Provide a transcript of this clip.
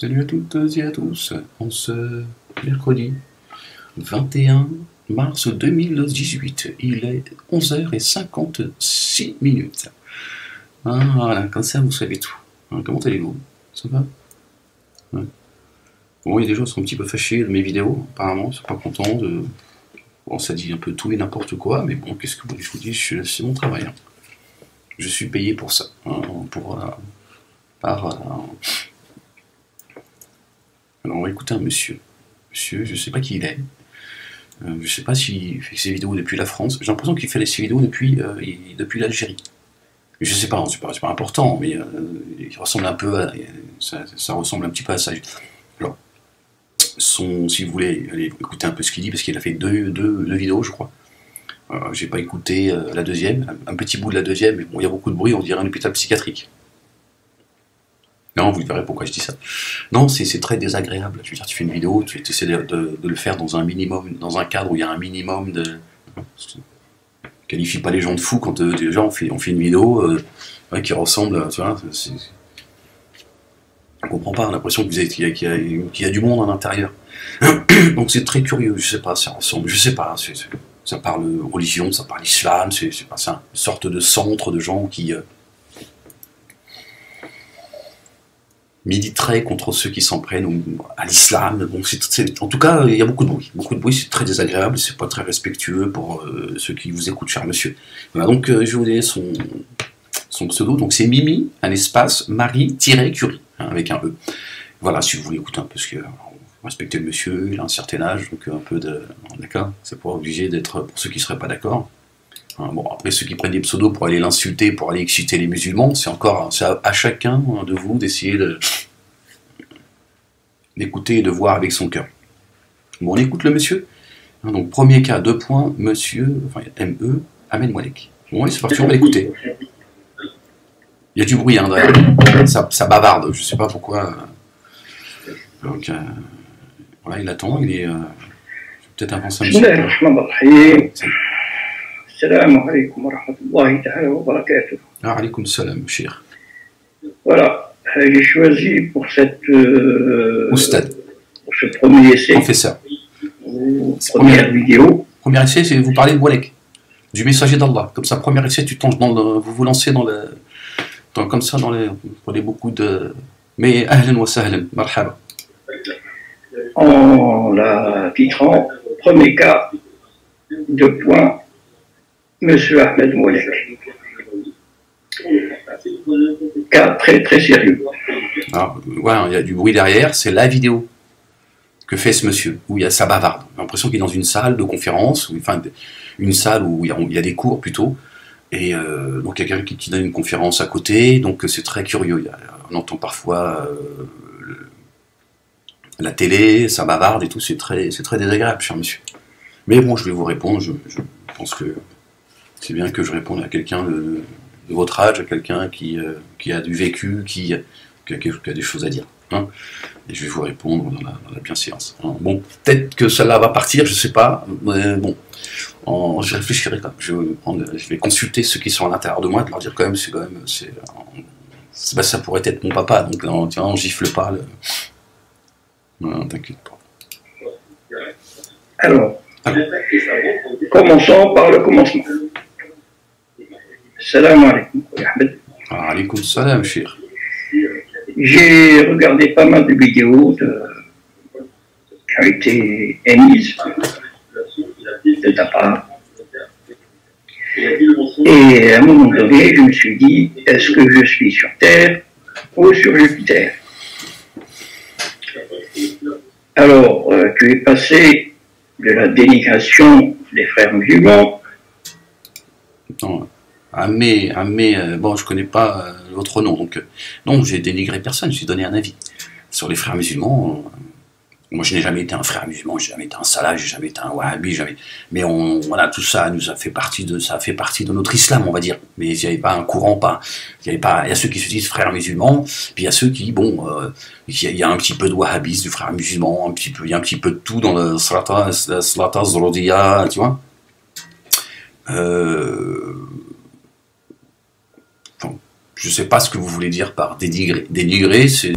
Salut à toutes et à tous, en ce mercredi 21 mars 2018, il est 11h56. Voilà, comme ça vous savez tout. Comment allez-vous? Ça va? Ouais. Bon, il y a des gens qui sont un petit peu fâchés de mes vidéos, apparemment, ils sont pas contents de... Bon, ça dit un peu tout et n'importe quoi, mais bon, qu'est-ce que je vous dis, c'est mon travail. Je suis payé pour ça, Alors on va écouter un monsieur. Monsieur, je sais pas qui il est. Je sais pas s'il fait ses vidéos depuis la France. J'ai l'impression qu'il fait ses vidéos depuis l'Algérie. Je sais pas, c'est pas important, mais il ressemble un peu à... Ça ressemble un petit peu à ça. Alors, si vous voulez, allez écouter un peu ce qu'il dit, parce qu'il a fait deux vidéos, je crois. J'ai pas écouté la deuxième, un petit bout de la deuxième, mais bon, il y a beaucoup de bruit, on dirait un hôpital psychiatrique. Non, vous verrez pourquoi je dis ça. Non, c'est très désagréable. Je veux dire, tu fais une vidéo, tu essaies de le faire dans un minimum, dans un cadre où il y a un minimum de... Qualifie pas les gens de fous quand déjà on fait une vidéo qui ressemble, tu vois, on comprend pas, on a l'impression qu'il y a du monde à l'intérieur. Donc c'est très curieux, je sais pas, ça ressemble, je sais pas, ça parle religion, ça parle islam, c'est une sorte de centre de gens qui... militerait contre ceux qui s'en prennent à l'islam. Bon, en tout cas, il y a beaucoup de bruit. Beaucoup de bruit, c'est très désagréable, c'est pas très respectueux pour ceux qui vous écoutent, cher monsieur. Voilà, donc je vais vous donner son pseudo. Donc c'est Mimi, un espace, Marie-Curie, avec un E. Voilà, si vous voulez écouter un peu ce que... Respectez le monsieur, il a un certain âge, donc un peu de... D'accord, c'est pas obligé d'être pour ceux qui seraient pas d'accord. Bon, après, ceux qui prennent des pseudos pour aller l'insulter, pour aller exciter les musulmans, c'est à chacun de vous d'essayer d'écouter et de voir avec son cœur. Bon, on écoute le monsieur. Donc, premier cas, 2 points, monsieur, enfin, M-E, Ahmed Moualek. Bon, allez, c'est parti, on va l'écouter. Il y a du bruit, hein, derrière. Ça bavarde, je sais pas pourquoi. Donc, voilà, il attend, il est... peut-être avancer un petit peu. Assalamu alaikum wa rahmatullahi ta'ala wa barakatuh. Alaykoum salam, cher. Voilà, j'ai choisi pour cette pour ce premier essai, professeur, première vidéo. Premier essai, c'est vous parlez de Moualek, du messager d'Allah. Comme ça, premier essai, vous vous lancez comme ça dans les, vous prenez beaucoup de... Mais ahlan wa sahlan, marhaba. En la titrant, premier cas, 2 points, Monsieur Ahmed Moualek. Cas très très sérieux. Alors, voilà, il y a du bruit derrière, c'est la vidéo que fait ce monsieur, où il y a sa bavarde. J'ai l'impression qu'il est dans une salle de conférence, enfin une salle où il y a des cours plutôt, et donc il y a quelqu'un qui donne une conférence à côté, donc c'est très curieux. On entend parfois la télé, ça bavarde et tout, c'est très désagréable, cher monsieur. Mais bon, je vais vous répondre, je pense que c'est bien que je réponde à quelqu'un de votre âge, à quelqu'un qui a du vécu, qui a des choses à dire. Hein. Et je vais vous répondre dans la bienséance. Hein. Bon, peut-être que celle-là va partir, je sais pas, mais bon, j'y réfléchirai quand même. Je vais consulter ceux qui sont à l'intérieur de moi, de leur dire quand même, ça pourrait être mon papa, donc on gifle pas. Non, t'inquiète pas. Alors, commençons par le commencement. Salam alaikum, Ahmed. Alaykoum salam, cher. J'ai regardé pas mal de vidéos qui ont été émises de ta part. Et à un moment donné, je me suis dit, est-ce que je suis sur Terre ou sur Jupiter? Alors, tu es passé de la dénigration des frères musulmans. Non. Bon, je connais pas votre nom, donc non, j'ai dénigré personne, j'ai donné un avis sur les frères musulmans. Moi, je n'ai jamais été un frère musulman, j'ai jamais été un salaf, j'ai jamais été un wahhabi, jamais. Mais voilà, tout ça ça a fait partie de notre islam, on va dire. Mais il n'y avait pas un courant, il y a ceux qui se disent frères musulmans, puis il y a ceux qui, bon, il y a un petit peu de wahhabisme, du frère musulman, il y a un petit peu de tout dans le salata zorodia, tu vois. Je sais pas ce que vous voulez dire par dénigrer, c'est...